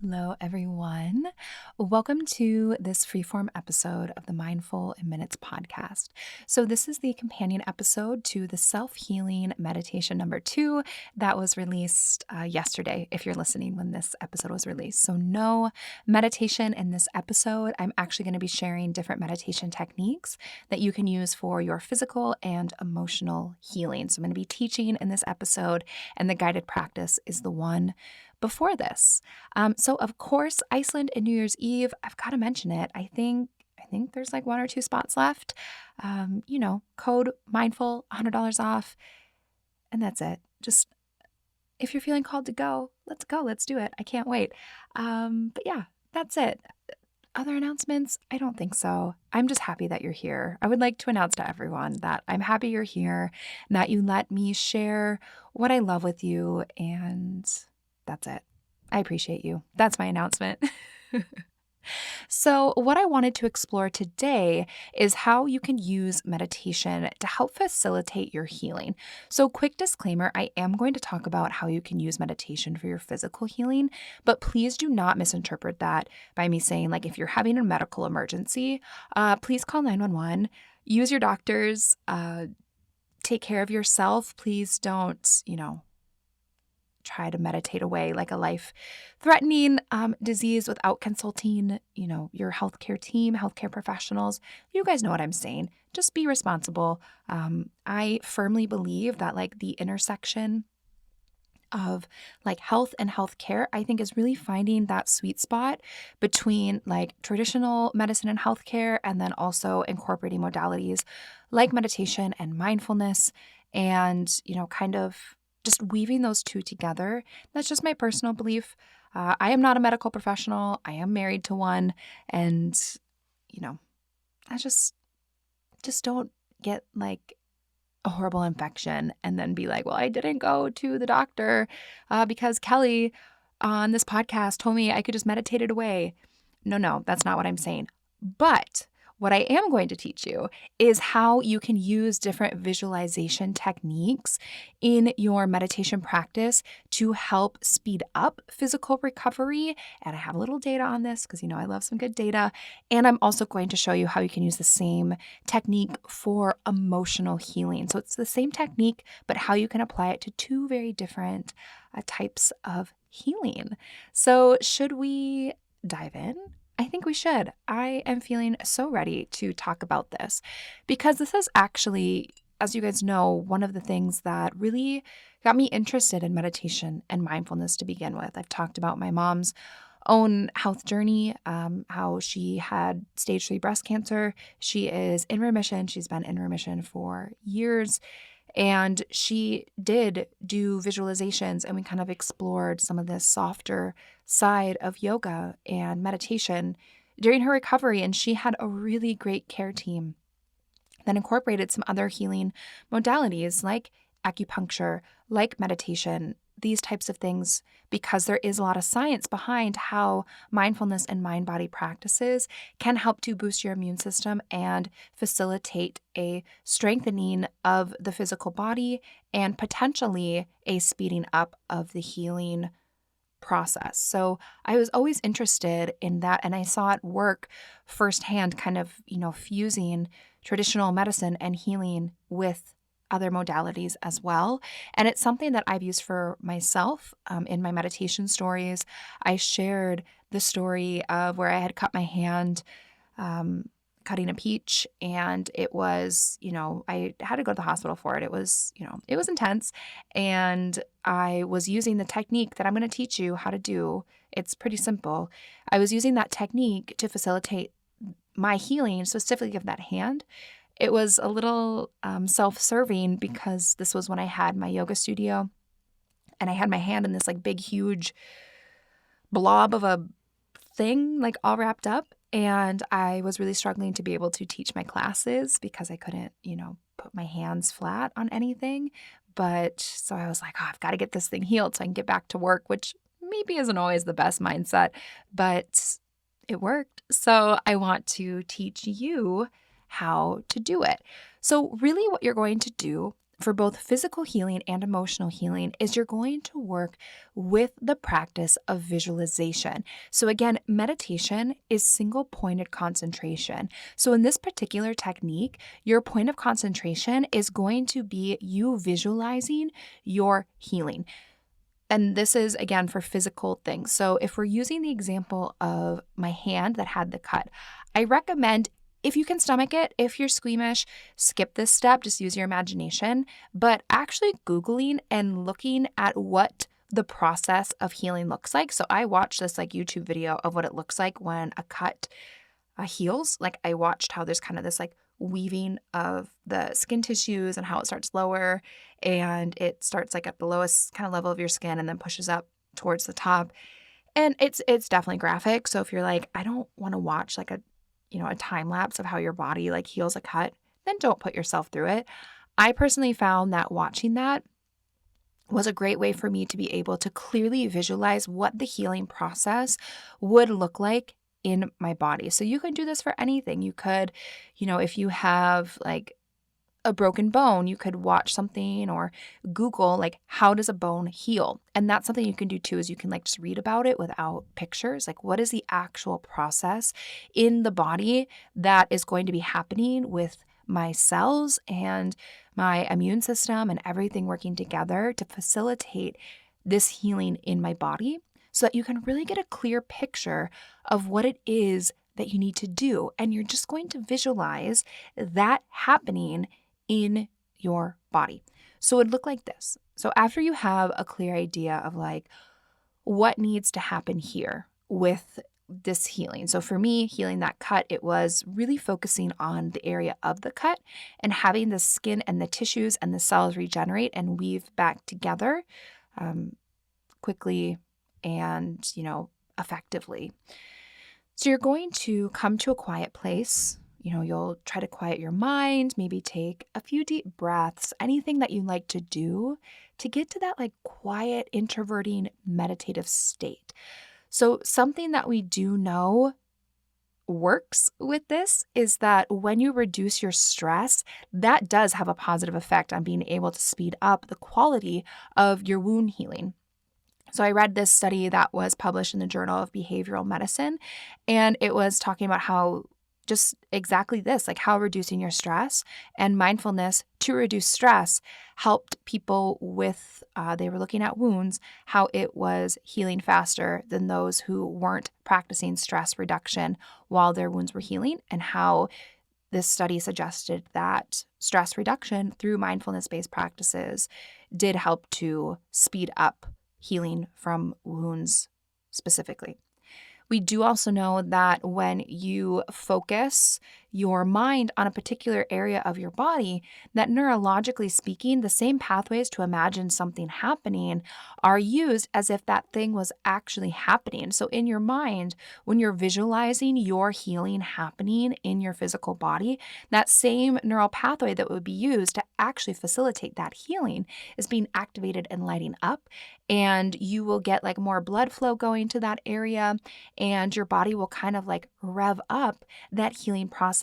Hello, everyone. Welcome to this freeform episode of the Mindful in Minutes podcast. So, this is the companion episode to the self-healing meditation number 2 that was released yesterday, if you're listening when this episode was released. So, no meditation in this episode. I'm actually going to be sharing different meditation techniques that you can use for your physical and emotional healing. So, I'm going to be teaching in this episode, and the guided practice is the one before this. So of course, Iceland and New Year's Eve, I've got to mention it. I think there's like 1 or 2 spots left. Code mindful, $100 off, and that's it. Just if you're feeling called to go, let's do it. I can't wait. But yeah, that's it. Other announcements? I don't think so. I'm just happy that you're here. I would like to announce to everyone that I'm happy you're here, and that you let me share what I love with you, and that's it. I appreciate you. That's my announcement. So, what I wanted to explore today is how you can use meditation to help facilitate your healing. So, quick disclaimer, I am going to talk about how you can use meditation for your physical healing, but please do not misinterpret that by me saying, like, if you're having a medical emergency, please call 911, use your doctors, take care of yourself. Please don't, try to meditate away like a life-threatening disease without consulting, your healthcare team, healthcare professionals. You guys know what I'm saying. Just be responsible. I firmly believe that like the intersection of like health and healthcare, I think is really finding that sweet spot between like traditional medicine and healthcare, and then also incorporating modalities like meditation and mindfulness, and, kind of just weaving those two together. That's just my personal belief. I am not a medical professional. I am married to one. And, I just don't get like a horrible infection and then be like, well, I didn't go to the doctor because Kelly on this podcast told me I could just meditate it away. No, that's not what I'm saying. But what I am going to teach you is how you can use different visualization techniques in your meditation practice to help speed up physical recovery. And I have a little data on this because, I love some good data. And I'm also going to show you how you can use the same technique for emotional healing. So it's the same technique, but how you can apply it to 2 very different types of healing. So should we dive in? I think we should. I am feeling so ready to talk about this because this is actually, as you guys know, one of the things that really got me interested in meditation and mindfulness to begin with. I've talked about my mom's own health journey, how she had stage 3 breast cancer. She is in remission. She's been in remission for years. And she did do visualizations, and we kind of explored some of this softer side of yoga and meditation during her recovery. And she had a really great care team that incorporated some other healing modalities like acupuncture, like meditation, these types of things, because there is a lot of science behind how mindfulness and mind-body practices can help to boost your immune system and facilitate a strengthening of the physical body and potentially a speeding up of the healing process. So I was always interested in that, and I saw it work firsthand, kind of, fusing traditional medicine and healing with other modalities as well. And it's something that I've used for myself in my meditation stories. I shared the story of where I had cut my hand cutting a peach, and it was, I had to go to the hospital for it. It was, it was intense, and I was using the technique that I'm going to teach you how to do. It's pretty simple. I was using that technique to facilitate my healing, specifically of that hand. It was a little self-serving because this was when I had my yoga studio, and I had my hand in this like big, huge blob of a thing, like all wrapped up. And I was really struggling to be able to teach my classes because I couldn't, put my hands flat on anything. But so I was like, oh, I've got to get this thing healed so I can get back to work, which maybe isn't always the best mindset, but it worked. So I want to teach you how to do it. So really what you're going to do for both physical healing and emotional healing is you're going to work with the practice of visualization. So, again, meditation is single pointed concentration. So, in this particular technique, your point of concentration is going to be you visualizing your healing. And this is, again, for physical things. So, if we're using the example of my hand that had the cut, I recommend, if you can stomach it, if you're squeamish, skip this step, just use your imagination. But actually Googling and looking at what the process of healing looks like. So I watched this like YouTube video of what it looks like when a cut heals. Like I watched how there's kind of this like weaving of the skin tissues and how it starts lower and it starts like at the lowest kind of level of your skin and then pushes up towards the top. And it's definitely graphic. So if you're like, I don't want to watch like a time lapse of how your body like heals a cut, then don't put yourself through it. I personally found that watching that was a great way for me to be able to clearly visualize what the healing process would look like in my body. So you can do this for anything. You could, if you have like a broken bone, you could watch something or Google like how does a bone heal? And that's something you can do too, is you can like just read about it without pictures. Like what is the actual process in the body that is going to be happening with my cells and my immune system and everything working together to facilitate this healing in my body, so that you can really get a clear picture of what it is that you need to do. And you're just going to visualize that happening in your body. So it would look like this. So after you have a clear idea of like what needs to happen here with this healing. So for me, healing that cut, it was really focusing on the area of the cut and having the skin and the tissues and the cells regenerate and weave back together quickly and, effectively. So you're going to come to a quiet place. You'll try to quiet your mind, maybe take a few deep breaths, anything that you like to do to get to that like quiet, introverting, meditative state. So something that we do know works with this is that when you reduce your stress, that does have a positive effect on being able to speed up the quality of your wound healing. So I read this study that was published in the Journal of Behavioral Medicine, and it was talking about how just exactly this, like how reducing your stress and mindfulness to reduce stress helped people with, they were looking at wounds, how it was healing faster than those who weren't practicing stress reduction while their wounds were healing, and how this study suggested that stress reduction through mindfulness-based practices did help to speed up healing from wounds specifically. We do also know that when you focus your mind on a particular area of your body, that neurologically speaking, the same pathways to imagine something happening are used as if that thing was actually happening. So in your mind, when you're visualizing your healing happening in your physical body, that same neural pathway that would be used to actually facilitate that healing is being activated and lighting up. And you will get like more blood flow going to that area, and your body will kind of like rev up that healing process.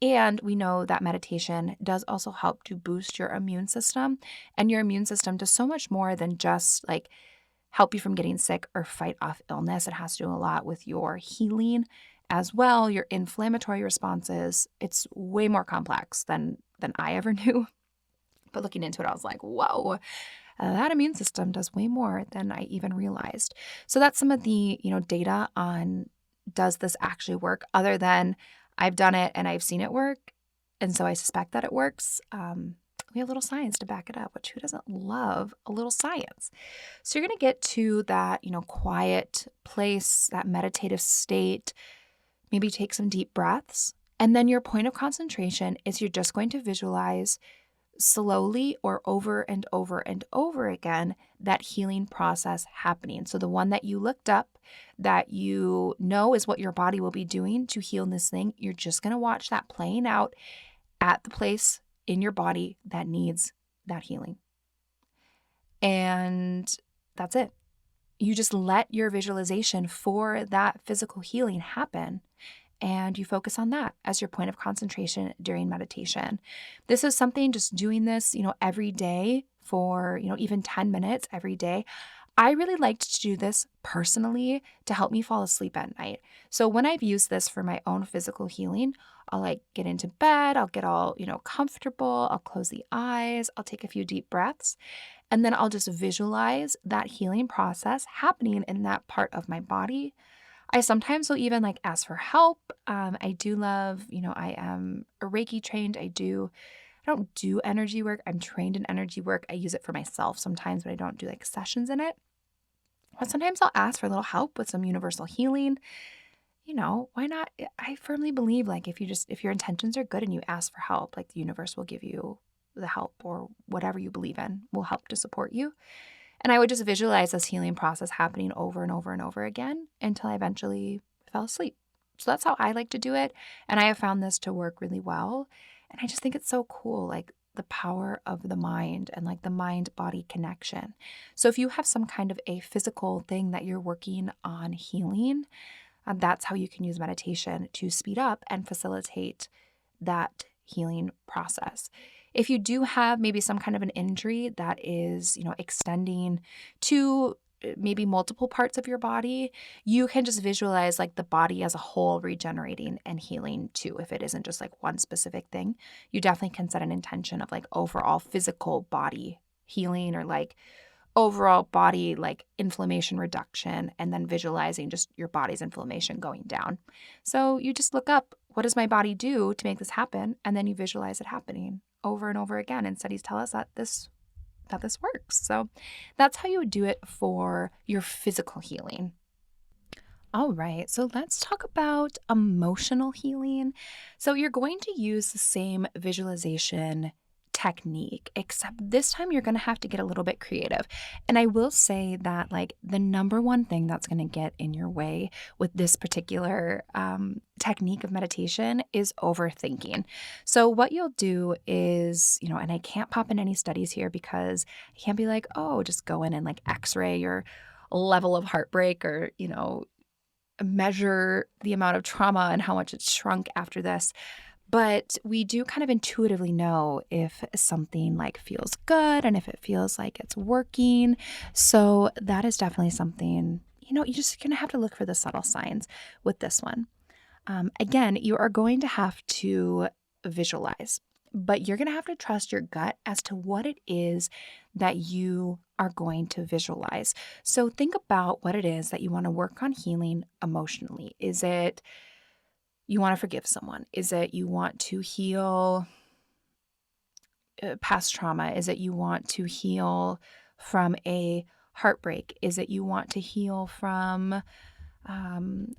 And we know that meditation does also help to boost your immune system, and your immune system does so much more than just like help you from getting sick or fight off illness. It has to do a lot with your healing as well, your inflammatory responses. It's way more complex than I ever knew. But looking into it, I was like, whoa, that immune system does way more than I even realized. So that's some of the, data on, does this actually work, other than I've done it and I've seen it work. And so I suspect that it works. We have a little science to back it up, which who doesn't love a little science? So you're going to get to that, quiet place, that meditative state, maybe take some deep breaths. And then your point of concentration is you're just going to visualize slowly or over and over and over again that healing process happening. So the one that you looked up that you know is what your body will be doing to heal this thing, you're just going to watch that playing out at the place in your body that needs that healing. And that's it. You just let your visualization for that physical healing happen. and you focus on that as your point of concentration during meditation. This is something, just doing this, every day for, even 10 minutes every day. I really liked to do this personally to help me fall asleep at night. So when I've used this for my own physical healing, I'll like get into bed, I'll get all, comfortable, I'll close the eyes, I'll take a few deep breaths, and then I'll just visualize that healing process happening in that part of my body. I sometimes will even like ask for help. I do love, I am a Reiki trained. I don't do energy work. I'm trained in energy work. I use it for myself sometimes, but I don't do like sessions in it. But sometimes I'll ask for a little help with some universal healing. Why not? I firmly believe like if your intentions are good and you ask for help, like the universe will give you the help, or whatever you believe in will help to support you. And I would just visualize this healing process happening over and over and over again until I eventually fell asleep. So that's how I like to do it. And I have found this to work really well. And I just think it's so cool, like the power of the mind and like the mind-body connection. So if you have some kind of a physical thing that you're working on healing, that's how you can use meditation to speed up and facilitate that healing process. If you do have maybe some kind of an injury that is, extending to maybe multiple parts of your body, you can just visualize like the body as a whole regenerating and healing too. If it isn't just like one specific thing, you definitely can set an intention of like overall physical body healing, or like overall body like inflammation reduction, and then visualizing just your body's inflammation going down. So you just look up, what does my body do to make this happen? And then you visualize it happening over and over again. And studies tell us that this works. So that's how you would do it for your physical healing. All right, so let's talk about emotional healing. So you're going to use the same visualization technique, except this time you're going to have to get a little bit creative. And I will say that like the number one thing that's going to get in your way with this particular technique of meditation is overthinking. So what you'll do is, and I can't pop in any studies here because I can't be like, oh, just go in and like x-ray your level of heartbreak, or, measure the amount of trauma and how much it's shrunk after this. But we do kind of intuitively know if something like feels good and if it feels like it's working. So that is definitely something, you're just going to have to look for the subtle signs with this one. Again, you are going to have to visualize, but you're going to have to trust your gut as to what it is that you are going to visualize. So think about what it is that you want to work on healing emotionally. Is it you want to forgive someone? Is it you want to heal past trauma? Is it you want to heal from a heartbreak? Is it you want to heal from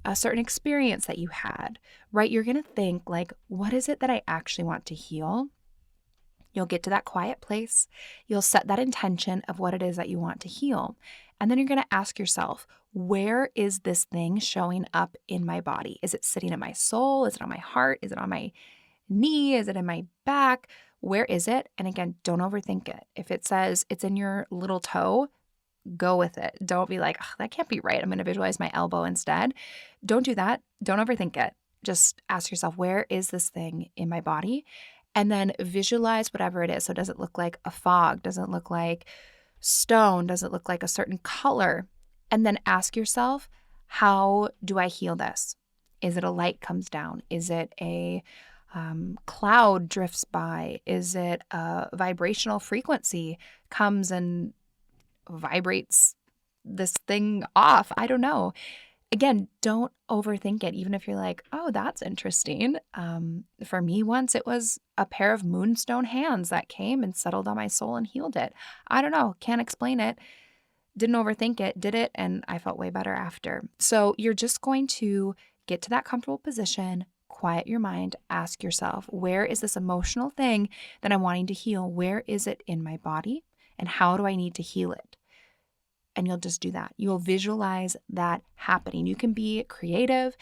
a certain experience that you had, right? You're going to think like, what is it that I actually want to heal? You'll get to that quiet place. You'll set that intention of what it is that you want to heal. And then you're going to ask yourself, where is this thing showing up in my body? Is it sitting in my soul? Is it on my heart? Is it on my knee? Is it in my back? Where is it? And again, don't overthink it. If it says it's in your little toe, go with it. Don't be like, oh, that can't be right. I'm going to visualize my elbow instead. Don't do that. Don't overthink it. Just ask yourself, where is this thing in my body? And then visualize whatever it is. So does it look like a fog? Does it look like stone? Does it look like a certain color? And then ask yourself, how do I heal this? Is it a light comes down? Is it a cloud drifts by? Is it a vibrational frequency comes and vibrates this thing off? I don't know. Again, don't overthink it, even if you're like, oh, that's interesting. For me, once it was a pair of moonstone hands that came and settled on my soul and healed it. I don't know. Can't explain it. Didn't overthink it, did it, and I felt way better after. So you're just going to get to that comfortable position, quiet your mind, ask yourself, where is this emotional thing that I'm wanting to heal? Where is it in my body? And how do I need to heal it? And you'll just do that. You'll visualize that happening. You can be creative.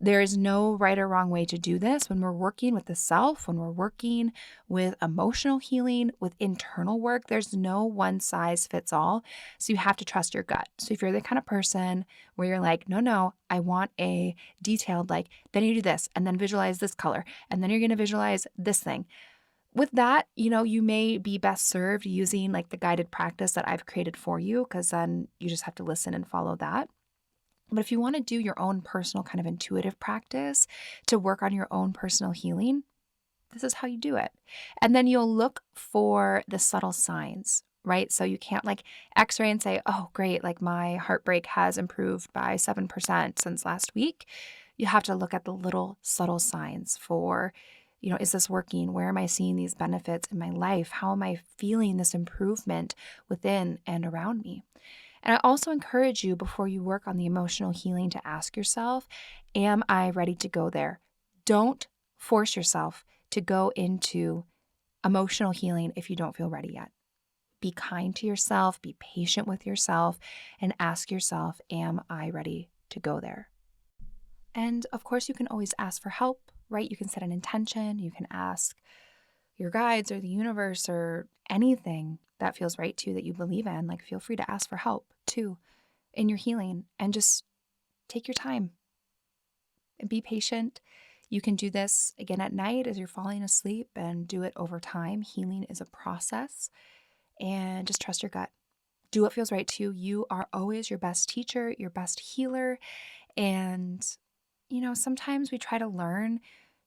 There is no right or wrong way to do this. When we're working with the self, when we're working with emotional healing, with internal work, there's no one size fits all. So you have to trust your gut. So if you're the kind of person where you're like, no, I want a detailed, like, then you do this and then visualize this color, and then you're going to visualize this thing. With that, you may be best served using like the guided practice that I've created for you, because then you just have to listen and follow that. But if you want to do your own personal kind of intuitive practice to work on your own personal healing, this is how you do it. And then you'll look for the subtle signs, right? So you can't like x-ray and say, oh, great, like my heartbreak has improved by 7% since last week. You have to look at the little subtle signs for, is this working? Where am I seeing these benefits in my life? How am I feeling this improvement within and around me? And I also encourage you, before you work on the emotional healing, to ask yourself, am I ready to go there? Don't force yourself to go into emotional healing if you don't feel ready yet. Be kind to yourself, be patient with yourself, and ask yourself, am I ready to go there? And of course, you can always ask for help, right? You can set an intention, you can ask your guides or the universe or anything that feels right to you that you believe in. Like, feel free to ask for help too in your healing, and just take your time and be patient. You can do this again at night as you're falling asleep and do it over time. Healing is a process, and just trust your gut. Do what feels right to you. You are always your best teacher, your best healer. And, sometimes we try to learn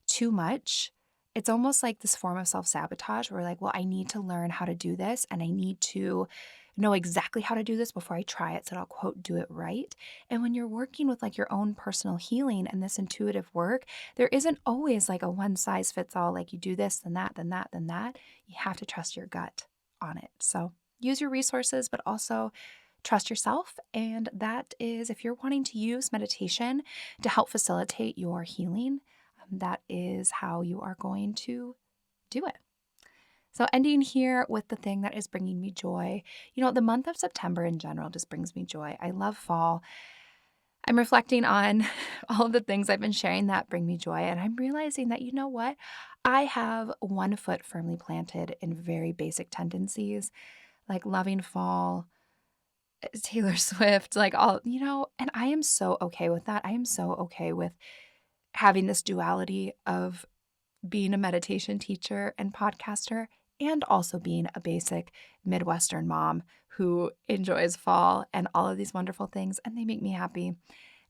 too much. It's almost like this form of self-sabotage where we're like, well, I need to learn how to do this, and I need to know exactly how to do this before I try it, so I'll, quote, do it right. And when you're working with like your own personal healing and this intuitive work, there isn't always like a one size fits all, like you do this, then that, then that, then that. You have to trust your gut on it. So use your resources, but also trust yourself. And that is, if you're wanting to use meditation to help facilitate your healing, that is how you are going to do it. So ending here with the thing that is bringing me joy. The month of September in general just brings me joy. I love fall. I'm reflecting on all of the things I've been sharing that bring me joy, and I'm realizing that, what? I have one foot firmly planted in very basic tendencies, like loving fall, Taylor Swift, like all, and I am so okay with that. I am so okay with having this duality of being a meditation teacher and podcaster, and also being a basic Midwestern mom who enjoys fall and all of these wonderful things, and they make me happy.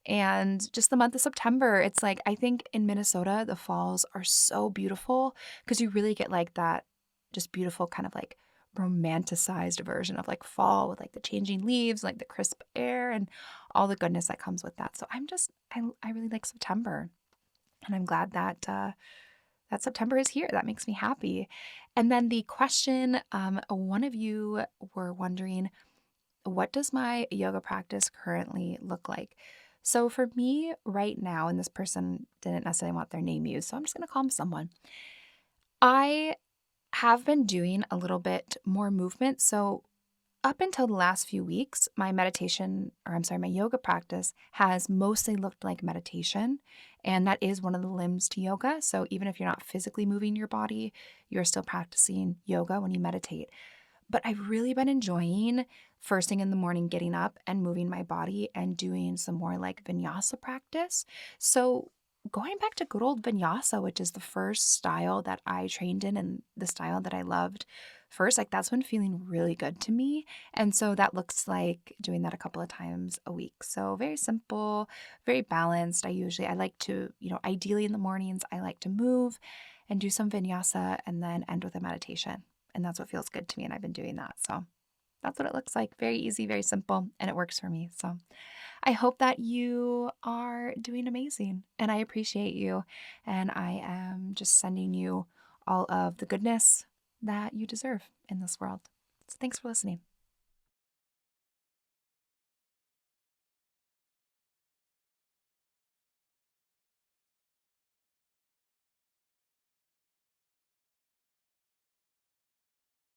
And just the month of September, it's like, I think in Minnesota, the falls are so beautiful because you really get like that just beautiful kind of like romanticized version of like fall with like the changing leaves, like the crisp air and all the goodness that comes with that. So I really like September, and I'm glad that that September is here. That makes me happy. And then the question, one of you were wondering, what does my yoga practice currently look like? So for me right now, and this person didn't necessarily want their name used, so I'm just going to call them someone. I have been doing a little bit more movement. So up until the last few weeks, my my yoga practice has mostly looked like meditation. And that is one of the limbs to yoga. So even if you're not physically moving your body, you're still practicing yoga when you meditate. But I've really been enjoying first thing in the morning, getting up and moving my body and doing some more like vinyasa practice. So going back to good old vinyasa, which is the first style that I trained in and the style that I loved first, like that's been feeling really good to me. And so that looks like doing that a couple of times a week. So very simple, very balanced. I like to, ideally in the mornings, I like to move and do some vinyasa and then end with a meditation. And that's what feels good to me. And I've been doing that. So that's what it looks like. Very easy, very simple, and it works for me. So I hope that you are doing amazing, and I appreciate you. And I am just sending you all of the goodness that you deserve in this world. So thanks for listening.